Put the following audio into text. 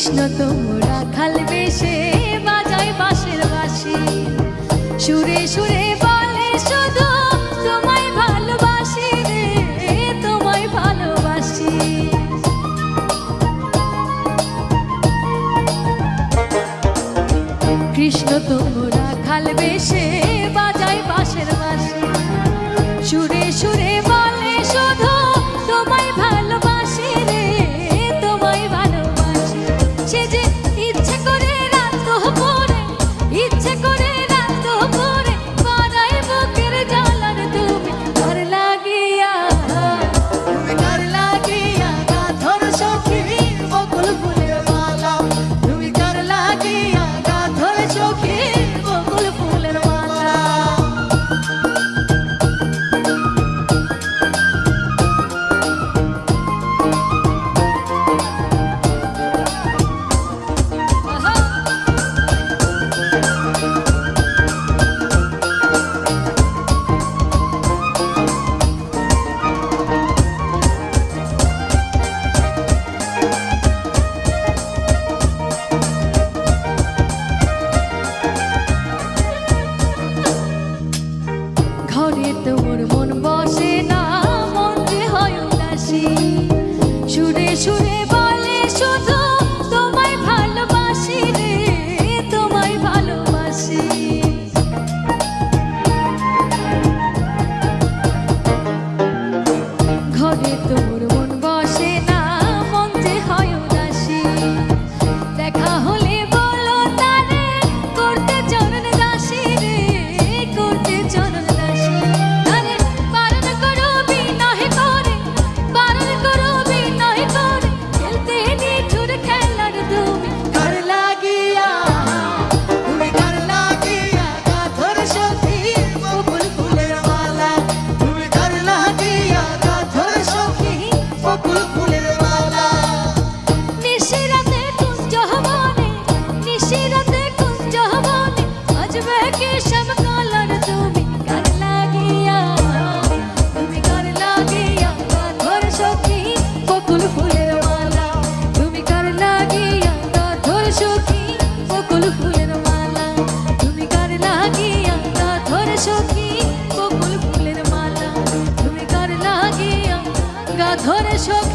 কৃষ্ণ তোমরা খাল বেশে বাজায় বাঁশের বাঁশি, সুরে সুরে বলে শুধু তোমায় ভালোবাসি রে, তোমায় ভালোবাসি। কৃষ্ণ তোমরা খাল বেশে বাজায় বাঁশের বাঁশি, সুরে সুরে বলে শুধু তোমায় ভালোবাসি রে, তোমায় ভালোবাসি। সে যে ইচ্ছে করে রাত দুপুরে, ইচ্ছে করে রাত দুপুরে করাই বুকের জ্বালার তুমি ঘর লাগিয়া, তুমি ঘর লাগিয়া গাথর সখী বকুল ফুলের মালা, তুমি ঘর লাগিয়া গাথর সখী বকুল ফুলের মালা। ঘরে তোর মন বসে না, মন যে হয় উদাসী, সুরে সুরে বলে শুধু তোমায় ভালোবাসি রে, তোমায় ভালোবাসি। ঘরে তোর মন বসে না, মন যে হয় উদাসী, দেখা হলে বলো তারে করতে চরণ দাসী রে, করতে চরণ দাসী। আরে বারণ করো বিনয় করে, বারণ করো বিনয় করে, খেলতে নিঠুর খেলার তুমি ঘর লাগিয়া, তুমি ঘর লাগিয়া গাথর সখী বকুল ফুলের মালা, তুমি ঘর লাগিয়া গাথর সখী বকুল ফুলের মালা। নিশিরাতে কুঞ্জ বনে, নিশিরাতে কুঞ্জ বনে বাজবে কি সব কালার তুমি ঘর লাগিয়া, তুমি ঘর লাগিয়া গাথর সখী বকুল ফুলের মালা, তুমি ঘর লাগিয়া গাথর সখী বকুল ফুলের মালা, তুমি ঘর লাগিয়া গাথর সখী বকুল ফুলের মালা, তুমি ঘর লাগিয়া গাথর সখী